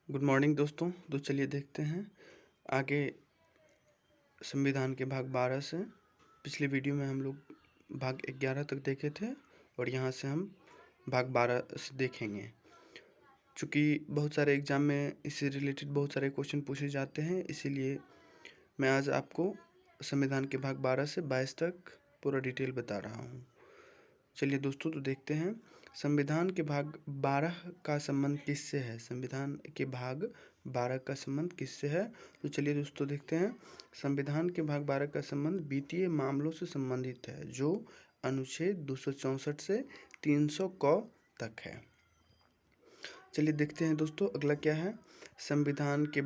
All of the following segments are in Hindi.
गुड मॉर्निंग दोस्तों। तो चलिए देखते हैं आगे संविधान के भाग 12 से। पिछले वीडियो में हम लोग भाग 11 तक देखे थे और यहाँ से हम भाग 12 से देखेंगे। चूँकि बहुत सारे एग्ज़ाम में इससे रिलेटेड बहुत सारे क्वेश्चन पूछे जाते हैं, इसीलिए मैं आज आपको संविधान के भाग 12 से 22 तक पूरा डिटेल बता रहा हूँ। चलिए दोस्तों, तो देखते हैं संविधान के भाग 12 का संबंध किससे है। संविधान के भाग 12 का संबंध किससे है, तो चलिए दोस्तों देखते हैं। संविधान के भाग 12 का संबंध वित्तीय मामलों से संबंधित है, जो अनुच्छेद 264 से 300 क तक है। चलिए देखते हैं दोस्तों, अगला क्या है। संविधान के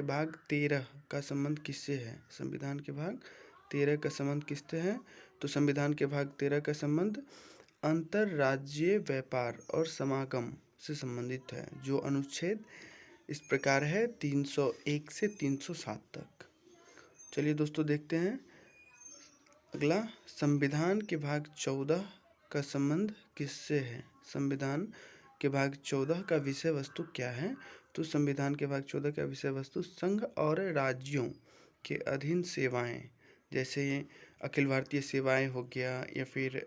भाग 13 का संबंध किससे है। संविधान के भाग 13 का संबंध किससे है, तो संविधान के भाग 13 का संबंध अंतर्राज्यीय व्यापार और समागम से संबंधित है, जो अनुच्छेद इस प्रकार है 301 से 307 तक। चलिए दोस्तों देखते हैं अगला। संविधान के भाग 14 का संबंध किससे है। संविधान के भाग 14 का विषय वस्तु क्या है, तो संविधान के भाग 14 का विषय वस्तु संघ और राज्यों के अधीन सेवाएं, जैसे अखिल भारतीय सेवाएं हो गया, या फिर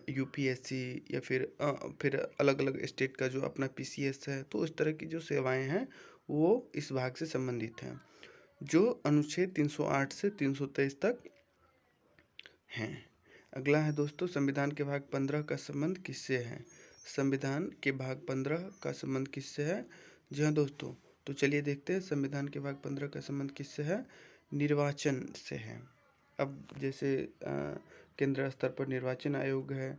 यूपीएससी, या फिर अलग अलग स्टेट का जो अपना पीसीएस है, तो इस तरह की जो सेवाएं हैं वो इस भाग से संबंधित हैं, जो अनुच्छेद 308 से 323 तक हैं। अगला है दोस्तों, संविधान के भाग 15 का संबंध किससे है। संविधान के भाग 15 का संबंध किससे है, जी हाँ दोस्तों, तो चलिए देखते हैं संविधान के भाग 15 का संबंध किससे है। निर्वाचन से है। अब जैसे केंद्र स्तर पर निर्वाचन आयोग है,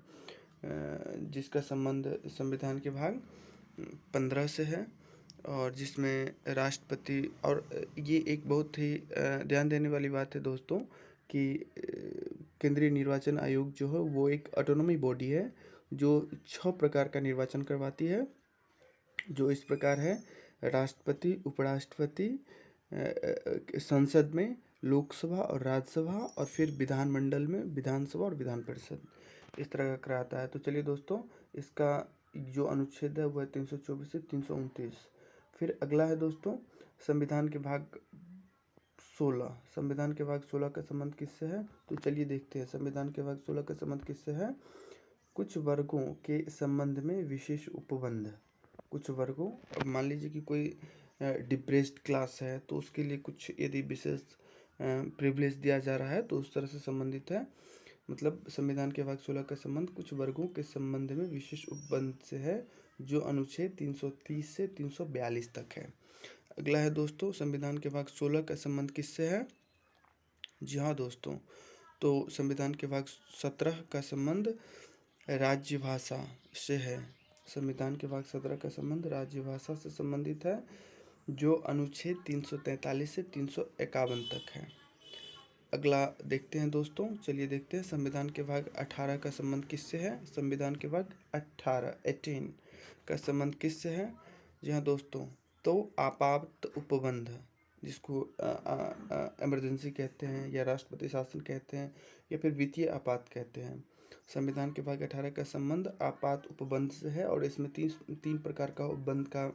जिसका संबंध संविधान के भाग 15 से है, और जिसमें राष्ट्रपति, और ये एक बहुत ही ध्यान देने वाली बात है दोस्तों कि केंद्रीय निर्वाचन आयोग जो है वो एक ऑटोनॉमी बॉडी है, जो 6 प्रकार का निर्वाचन करवाती है, जो इस प्रकार है। राष्ट्रपति, उपराष्ट्रपति, संसद में, लोकसभा और राज्यसभा, और फिर विधानमंडल में विधानसभा और विधान परिषद, इस तरह का कराता है। तो चलिए दोस्तों, इसका जो अनुच्छेद है वो है 324 से 329। फिर अगला है दोस्तों संविधान के भाग 16। संविधान के भाग 16 का संबंध किससे है, तो चलिए देखते हैं संविधान के भाग 16 का संबंध किससे है। कुछ वर्गों के संबंध में विशेष उपबंध। कुछ वर्गों, अब मान लीजिए कि कोई डिप्रेस्ड क्लास है, तो उसके लिए कुछ यदि विशेष प्रिविलेज दिया जा रहा है तो उस तरह से संबंधित है। मतलब संविधान के भाग 16 का संबंध कुछ वर्गों के संबंध में विशेष उपबंध से है, जो अनुच्छेद 330 से 342 तक है। अगला है दोस्तों, संविधान के भाग 16 का संबंध किससे है। जी हाँ दोस्तों, तो संविधान के भाग 17 का संबंध राज्यभाषा से है। संविधान के भाग 17 का संबंध राज्यभाषा से संबंधित है, जो अनुच्छेद 343 से 351 तक है। अगला देखते हैं दोस्तों, चलिए देखते हैं संविधान के भाग 18 का संबंध किससे है। संविधान के भाग 18 का संबंध किससे है, जी हाँ दोस्तों, तो आपात उपबंध, जिसको इमरजेंसी कहते हैं, या राष्ट्रपति शासन कहते हैं, या फिर वित्तीय आपात कहते हैं। संविधान के भाग 18 का संबंध आपात उपबंध से है, और इसमें तीन प्रकार का उपबंध का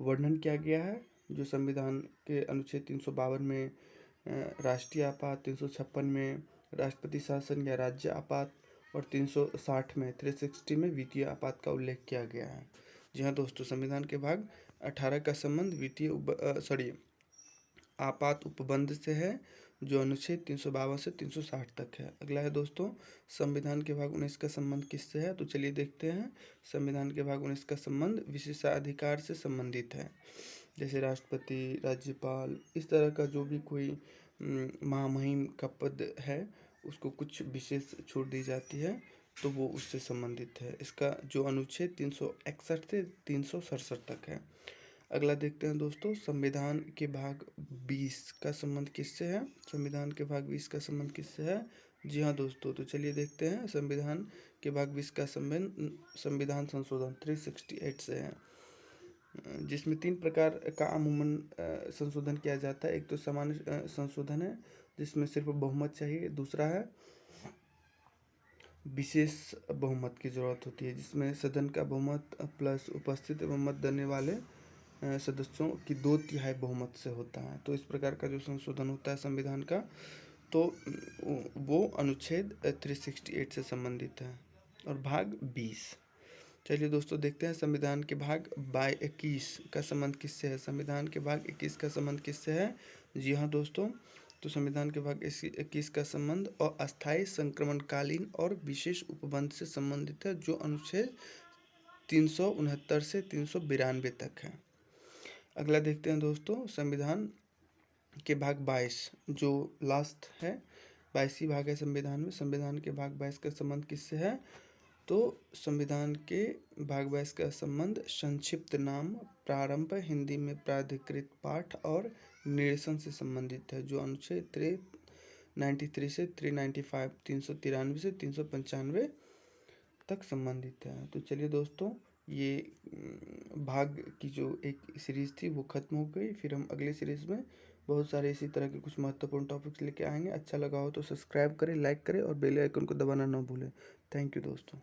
वर्णन किया गया है, जो संविधान के अनुच्छेद 352 में राष्ट्रीय आपात, 356 में राष्ट्रपति शासन या राज्य आपात, और 360 में 360 में वित्तीय आपात का उल्लेख किया गया है। जी हाँ दोस्तों, संविधान के भाग 18 का संबंध वित्तीय आपात उपबंध से है, जो अनुच्छेद 352 से 360 तक है। अगला है दोस्तों, संविधान के भाग 19 का संबंध किससे है, तो चलिए देखते हैं। संविधान के भाग 19 का संबंध विशेषाधिकार से संबंधित है, जैसे राष्ट्रपति, राज्यपाल, इस तरह का जो भी कोई महामहिम का पद है, उसको कुछ विशेष छूट दी जाती है, तो वो उससे संबंधित है। इसका जो अनुच्छेद 361 से 367 तक है। अगला देखते हैं दोस्तों, संविधान के भाग 20 का संबंध किससे है। संविधान के भाग 20 का संबंध किससे है, जी हाँ दोस्तों, तो चलिए देखते हैं। संविधान के भाग 20 का संबंध संविधान संशोधन 368 से है, जिसमें 3 प्रकार का अमूमन संशोधन किया जाता है। एक तो सामान्य संशोधन है, जिसमें सिर्फ बहुमत चाहिए। दूसरा है विशेष बहुमत की ज़रूरत होती है, जिसमें सदन का बहुमत प्लस उपस्थित एवं मत देने वाले सदस्यों की 2/3 बहुमत से होता है। तो इस प्रकार का जो संशोधन होता है संविधान का, तो वो अनुच्छेद 368 से संबंधित है। और भाग 20, चलिए दोस्तों देखते हैं संविधान के भाग 21 का संबंध किससे है। संविधान के भाग 21 का संबंध किससे है? जी हाँ दोस्तों, तो संविधान के भाग 21 का संबंध अस्थायी संक्रमणकालीन और विशेष उपबंध से संबंधित है, जो अनुच्छेद 369 से 392 तक है। अगला देखते हैं दोस्तों संविधान के भाग 22, जो लास्ट है, 22वीं भाग है संविधान में। संविधान के भाग 22 का संबंध किससे है? तो संविधान के भाग 22 का संबंध संक्षिप्त नाम, प्रारंभ, हिंदी में प्राधिकृत पाठ और निरसन से संबंधित है, जो अनुच्छेद 393 से 395, 393 से 395 तक संबंधित है। तो चलिए दोस्तों, ये भाग की जो एक सीरीज़ थी वो ख़त्म हो गई। फिर हम अगले सीरीज़ में बहुत सारे इसी तरह के कुछ महत्वपूर्ण टॉपिक्स लेके आएंगे। अच्छा लगा हो तो सब्सक्राइब करें, लाइक करें और बेल आइकन को दबाना ना भूलें। थैंक यू दोस्तों।